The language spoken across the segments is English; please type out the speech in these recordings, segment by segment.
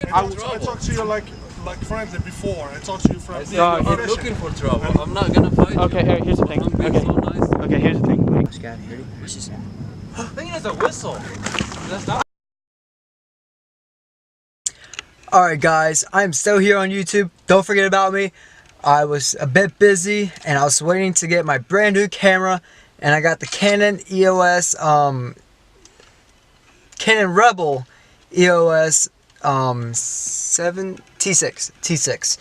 I talked to you like friendly before. I talked to you friendly. I'm looking for trouble. I'm not gonna fight you. Okay, here's the thing. Okay. So nice. Okay, here's the thing. Ready? What's this? I think it's a whistle. That's not. Alright guys, I'm still here on YouTube. Don't forget about me. I was a bit busy and I was waiting to get my brand new camera, and I got the Canon EOS Canon Rebel EOS T6,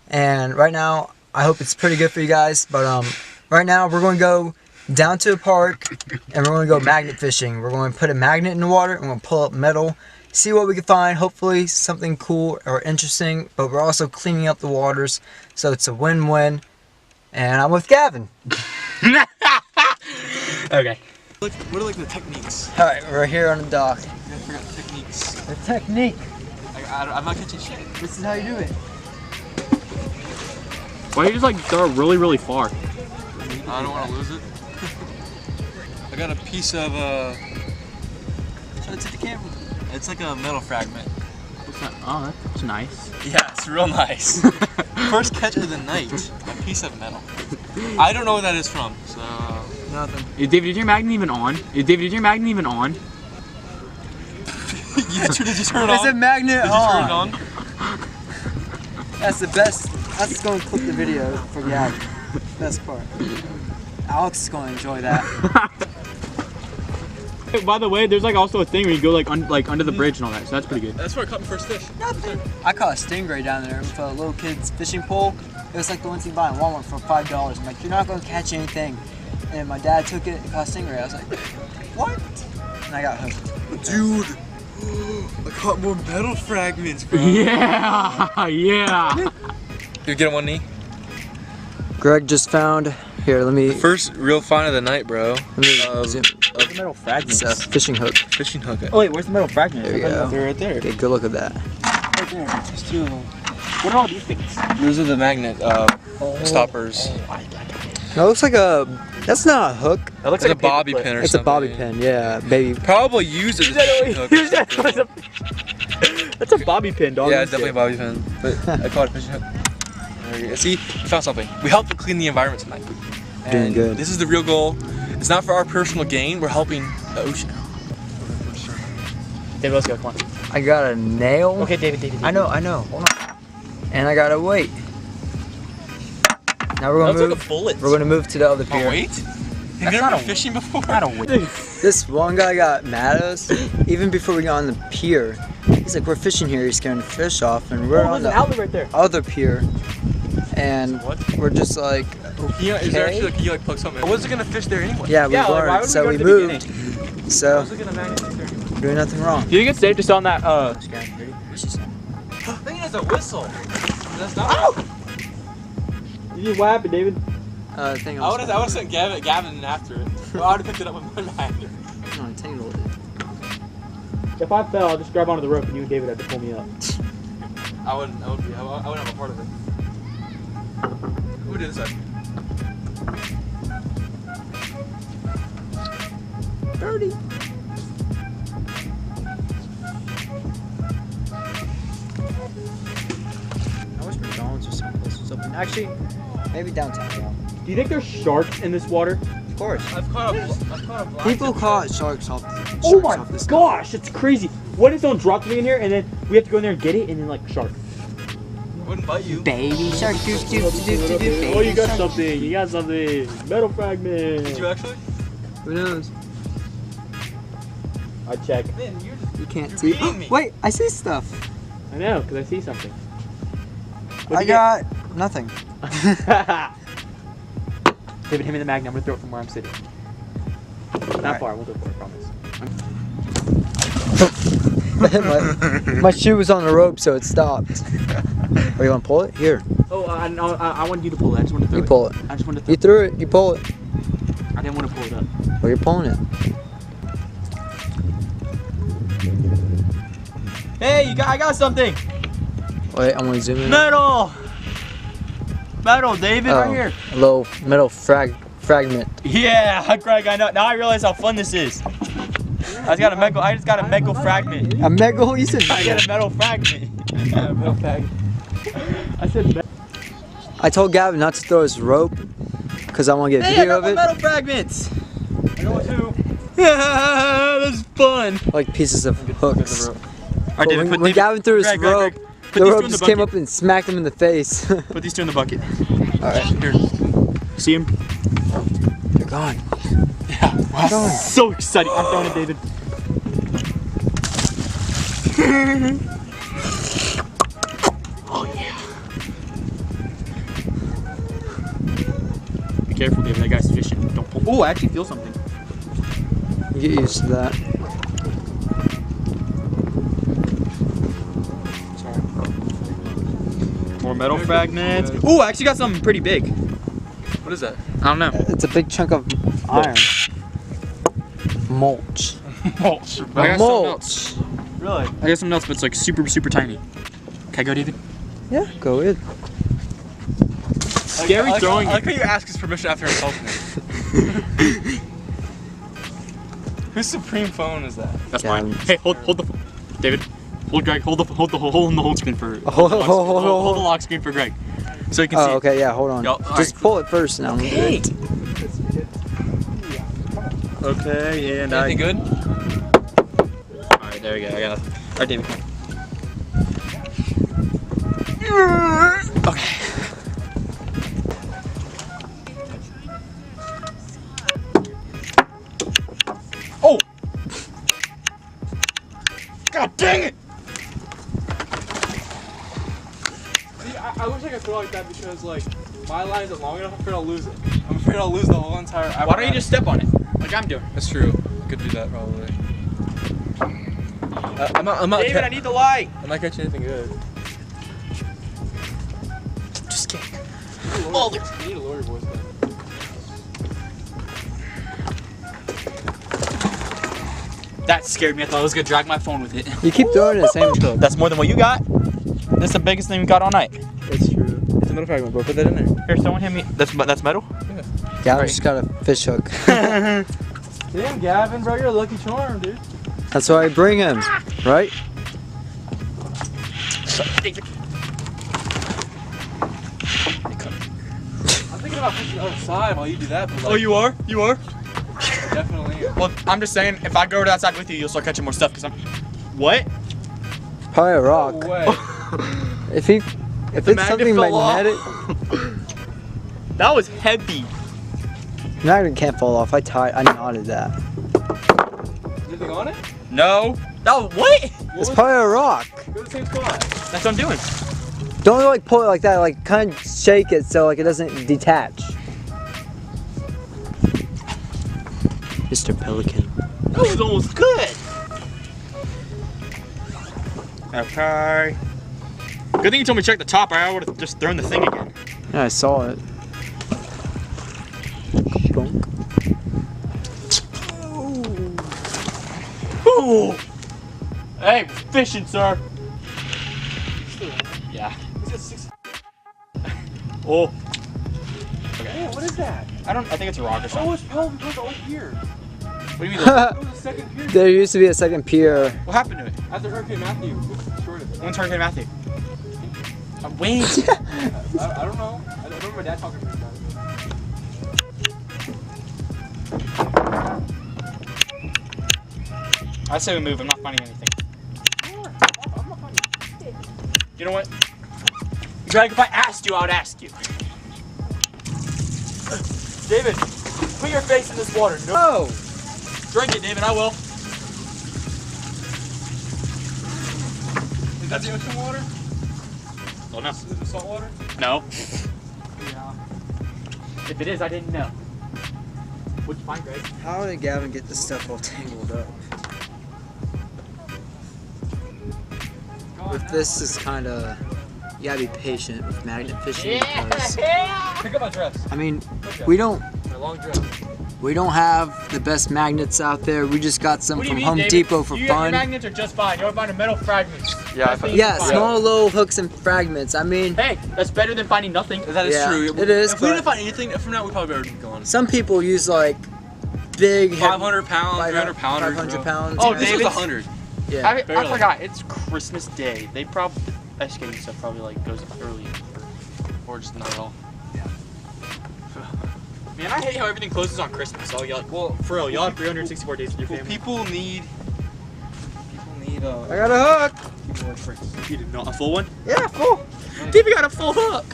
and right now I hope it's pretty good for you guys. But right now we're going to go down to a park and we're going to go magnet fishing. We're going to put a magnet in the water and we're going to pull up metal, see what we can find, hopefully something cool or interesting, but we're also cleaning up the waters, so it's a win-win. And I'm with Gavin. Okay. What are like the techniques? Alright, we're here on the dock. I forgot the techniques. The technique. I'm not catching shit. This is how you do it. Why don't you just like throw it really, really far? I don't want to lose it. I got a piece of show it to the camera. It's like a metal fragment. What's that? Oh, that's nice. Yeah, it's real nice. First catch of the night. A piece of metal. I don't know what that is from, so Nothing. David, is your magnet even on? David, is your magnet even on? Did you turn it on? It's a magnet Did you turn it on? That's the best. That's going to clip the video for Gavin. Best part. Alex is going to enjoy that. Hey, by the way, there's like also a thing where you go like under the bridge and all that, so that's pretty good. That's where I caught my first fish. Nothing. I caught a stingray down there with a little kid's fishing pole. It was like the ones you buy in Walmart for $5. I'm like, you're not going to catch anything. And my dad took it and caught a stingray. I was like, what? And I got hooked. Dude, I caught more metal fragments, bro. Yeah, yeah. You get on one knee. Greg just found. Here, let me. First real find of the night, bro. Let me zoom. Where's the metal fragments? It's a fishing hook. Fishing hook. Oh wait, where's the metal fragments? There you go. They're right there. Okay, good look at that. Right there. There's two of them. What are all these things? Those are the magnet stoppers. No, it looks like a. That's not a hook. That looks It's like a bobby paper pin or It's something. a bobby pin. Yeah, baby. Probably used as a fishing hook. or something. That's a bobby pin, dog. Yeah, it's definitely a bobby pin. But I caught a fishing hook. There you go. See, we found something. We helped to clean the environment tonight. Doing And good. This is the real goal. It's not for our personal gain. We're helping the ocean. David, let's go. Come on. I got a nail. Okay, David. I know. Hold on. And I got a weight. Now we're gonna That looks move. like a bullet. We're gonna move to the other pier. Oh, wait? Have you not never a- been fishing before? Not a weight. This one guy got mad at us even before we got on the pier. He's like, we're fishing here. He's scaring the fish off, and we're on there's an the outlet right there. other pier, and What? we're just like, Is there okay. actually like, can you like plug something? I wasn't gonna fish there anyway. Yeah, we Yeah, like, why weren't. would So we we go at the moved. I So was looking at magnet fish there anyway. we're doing nothing wrong. Do you think it's safe to sit on that? I think it's a whistle. That's not. What happened, David? Thing I would have sent Gavin in after it. Well, I would have picked it up with my magnet. No, entangled it. If I fell, I'll just grab onto the rope and you and David have to pull me up. I wouldn't have a part of it. Who did this side? Dirty. I wish McDonald's or someplace was open. Actually, maybe downtown. Do you think there's sharks in this water? Of course. I've caught a black People tip caught sharks off. Oh my off this gosh, it's crazy. What if someone dropped me in here and then we have to go in there and get it and then like shark? I wouldn't bite you. Baby shark, doop doop doop doop doop. Oh, you got something. You got something. Metal fragment. Did you actually? Who knows? I check. Man, you're just. You can't You're see. beating me. Wait, I see stuff. I know, because I see something. I got nothing. David, hit me the magnet. I'm gonna throw it from where I'm sitting. Not Alright. far. I won't go far. I promise. my shoe was on the rope, so it stopped. Are you gonna pull it? Here, Oh, I wanted you to pull it. I just wanted to throw you it. pull it. I just wanted to throw You threw it. You pull it. I didn't want to pull it up. Well, you're pulling it. Hey, I got something. Wait, I'm gonna zoom in. Metal, David, Oh, right here. a little metal fragment. Yeah, Greg, I know. Now I realize how fun this is. I just got a metal fragment. A megal? You said I got a metal fragment. I said I told Gavin not to throw his rope because I want to get a hey, video I of got it. metal fragments. I got one too. Yeah, that's fun. Like pieces of hooks. All right, But David, when Gavin threw his rope, Put the these rope two in the just came bucket. up and smacked him in the face. Put these two in the bucket. Alright, Here. See him? they're gone. Yeah. Wow. Gone. So exciting. I'm throwing it, David. Oh yeah. Be careful, David. That guy's fishing. Don't pull. Oh, I actually feel something. You get used to that. More metal fragments. Ooh, I actually got something pretty big. What is that? I don't know. It's a big chunk of iron. Mulch. Mulch. I got something Mulch. Really? I got something else, but it's like super, super tiny. Can I go, David? Yeah, go ahead. Scary throwing. I like how you ask his permission after insulting him. Whose Supreme phone is that? That's Yeah, mine. I'm- Hey, hold the phone. David. Hold Greg. Hold the hold screen for. Hold the on. lock screen for Greg, so you can see. Oh, okay, yeah, hold on. Yo, Just alright. pull it first now. Okay. Okay, and Anything good? All right, there we go. I got. All right, David. Come on. Okay. Oh! God dang it! See, I wish I could throw like that because like my line isn't long enough. I'm afraid I'll lose it. I'm afraid I'll lose the whole entire. Why don't you just step on it, like I'm doing? That's true. Could do that probably. I'm not. David, I need the light. I'm not catching anything good. Just kidding. Oh, you need to lower your voice down. That scared me. I thought I was gonna drag my phone with it. You keep throwing it the same. That's more than what you got. That's the biggest thing we got all night. That's true. It's a metal fragment, bro. Put that in there. Here, someone hit me. That's metal. Yeah, I just got a fish hook. Damn, Gavin, bro, you're a lucky charm, dude. That's why I bring him, right? I'm thinking about pushing the other side while you do that. But like, Oh, you are? You are? definitely. Well, I'm just saying, if I go over that side with you, you'll start catching more stuff. Cause I'm. What? Probably a rock. No way. If it's magnet something fell off. magnetic, That was heavy. magnet can't fall off. I knotted that. Anything on it? No. That was what? It's probably a rock. Go to the same spot. That's what I'm doing. Don't like pull it like that. Like kind of shake it so like it doesn't detach. Mr. Pelican. That was almost good. Okay. Good thing you told me to check the top, or I would have just thrown the thing again. Yeah, I saw it. Bonk. Ooh. Hey, fishing, sir. Yeah. He's got 6. Oh. Yeah, what is that? I think it's a rock or Oh, something. it's probably because the old pier. What do you mean? It was a second pier. There used to be a second pier. What happened to it? After Hurricane Matthew, who destroyed it? When's Hurricane Matthew? Wait. I don't know. I remember my dad talking to me about it. I say we move. I'm not finding anything. I'm not finding shit. You know what? Greg, if I asked you, I would ask you. David, put your face in this water. No. Drink it, David. I will. Is that the ocean water? Oh no. Is it the salt water? No. Yeah. If it is, I didn't know. What'd you find, Greg? How did Gavin get this stuff all tangled up? With this is kind of, you gotta be patient with magnet fishing because, Pick up my dress. I mean, we don't My long dress. have the best magnets out there. We just got some from Home Depot for you got your fun. magnets are just fine. You're finding metal fragments. Yeah, That's what Yeah, you find. small little hooks and fragments. I mean, Hey, that's better than finding nothing. That is Yeah, true. it is, If we but- didn't find anything from now, we probably already be gone. some people use like big, heavy, 500 pounds, 300 pounders. 500 bro. pounds. Oh, This was David. 100. Yeah. I barely. forgot. It's Christmas Day. They probably ice skating stuff probably like goes early. Or just not at all. Man, I hate how everything closes on Christmas. So y'all, well, for real, y'all have 364 days with your family. People need. I got a hook. You did not a full one? Yeah, full. David got a full hook.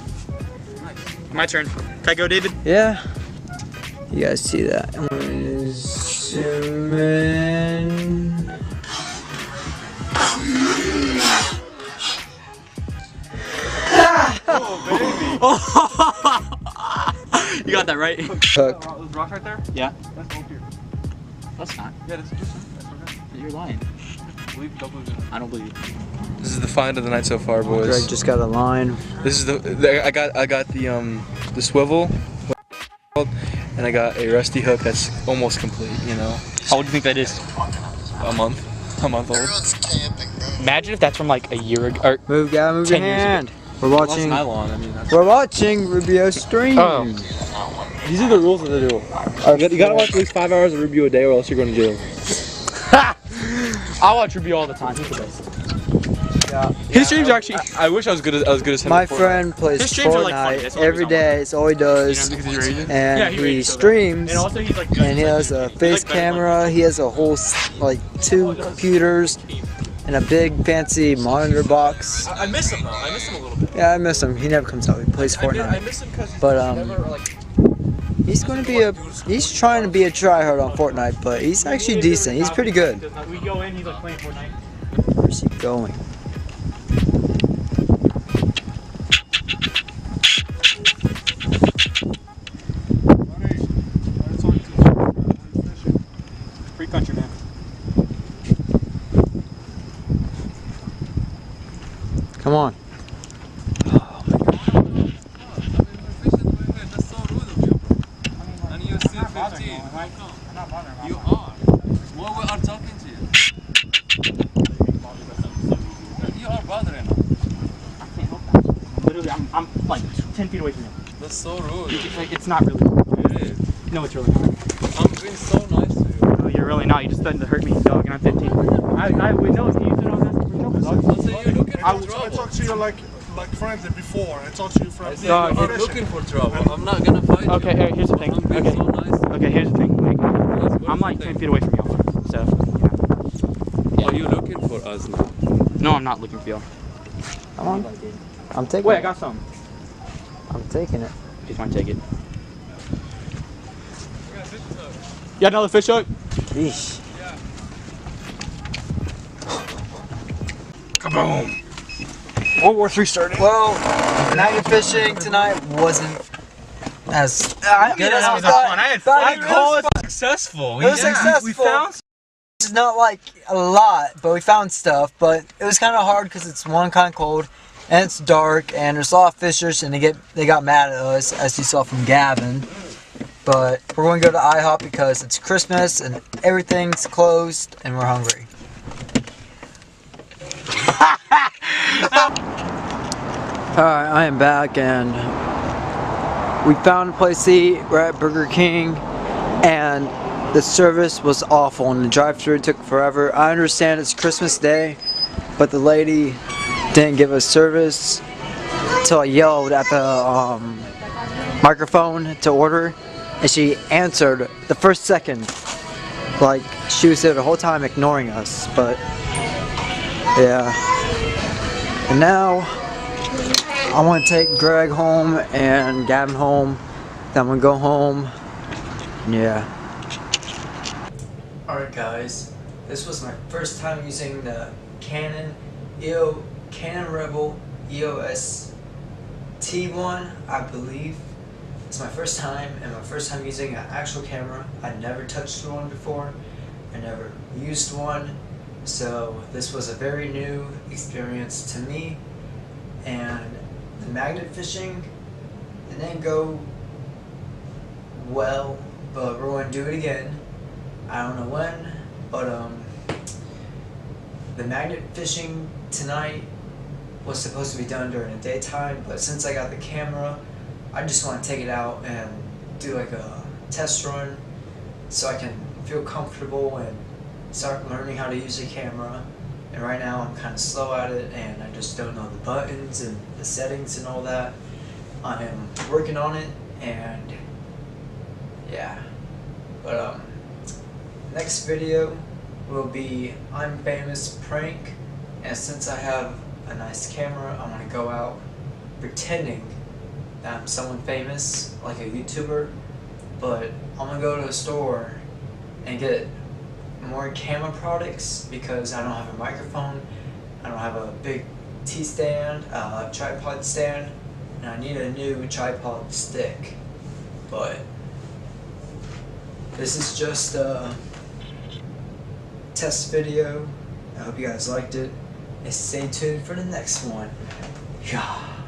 My turn. Can I go, David? Yeah. You guys see that? Zoom in. You got that right. Hook. Those rocks right there? Yeah. That's all here. That's not. Yeah, that's okay. You're lying. Don't believe it. I don't believe you. This is the find of the night so far, boys. Greg just got a line. This is I got the swivel, and I got a rusty hook that's almost complete. You know, How old do you think that is? a month old. Imagine if that's from like a year ago. Or Move, guy, move your 10 years ago. hand. We're Well, that's watching. nylon. I mean, that's. We're watching Rubio stream. Oh. These are the rules of the duel. You gotta watch at least 5 hours of Rubio a day, or else you're going to jail. I watch Rubio all the time. He's the best. Yeah. His streams are actually. I wish I was good as him. My at Fortnite. friend plays His streams are, like, funny. Fortnite That's the only every reason I day. It's all he does. Because you're Asian? And Yeah, he rated so bad. streams. And also he's like good. And he has a face camera. He has a whole like 2 computers and a big fancy monitor box. I miss him though. I miss him a little bit. Yeah, I miss him. He never comes out. He plays I Fortnite. miss him because But, never like. He's going to be he's trying to be a tryhard on Fortnite, but he's actually decent. He's pretty good. We go in, he's like playing Fortnite. Where's he going? Free country, man. Come on. And you're still 15. You are. Well, we are talking to you. You are bothering us. I can't help that. Literally, I'm like 10 feet away from him. That's so rude. It's not really. It is. No, it's really not. I'm being so nice to you. No, you're really not. You just threatened to hurt me, dog, and I'm 15. I would know if you said I was asking for trouble, dog. Let's say you're looking I for trouble. talked to you like friendly before. I talked to you I friendly. said Dog, you're Fishing. looking for trouble. I'm not gonna fight you. Okay, here, here's the thing. I'm being Okay. so nice to you. Okay, here's the thing. Like, What is I'm the like 10 thing? feet away from y'all. So, Oh, you're looking for us now. no, I'm not looking for y'all. Come on. I'm taking Wait, I it. got some. I'm taking it. Just want to take it. You got another fish hook? Yeesh. Kaboom! World War III started. Well, magnet fishing tonight wasn't as good as we thought. I But it was Successful. It was successful. We found It's not like a lot, but we found stuff. But it was kind of hard because it's kind of cold, and it's dark, and there's a lot of fishers, and they got mad at us, as you saw from Gavin. But we're going to go to IHOP because it's Christmas and everything's closed, and we're hungry. Alright, I am back, and we found a place to eat. We're at Burger King, and the service was awful, and the drive-thru took forever. I understand it's Christmas Day, but the lady didn't give us service until I yelled at the microphone to order, and she answered the first second. Like, she was there the whole time ignoring us, but yeah. And now I want to take Greg home and Gavin home. Then I'm going to go home. Yeah. Alright guys, this was my first time using the Canon Rebel EOS T1, I believe. It's my first time, and my first time using an actual camera. I never touched one before. I never used one. So this was a very new experience to me. And the magnet fishing, it didn't go well, but we're going to do it again. I don't know when, but the magnet fishing tonight was supposed to be done during the daytime, but since I got the camera, I just want to take it out and do like a test run so I can feel comfortable and start learning how to use a camera and and right now I'm kind of slow at it, and I just don't know the buttons and the settings and all that. I am working on it, and yeah. But next video will be I'm Famous prank, and since I have a nice camera, I want to go out pretending that I'm someone famous, like a YouTuber, but I'm gonna go to a store and get more camera products because I don't have a microphone, I don't have a big T-stand, tripod stand, and I need a new tripod stick. But this is just a test video. I hope you guys liked it, and stay tuned for the next one. Yeah.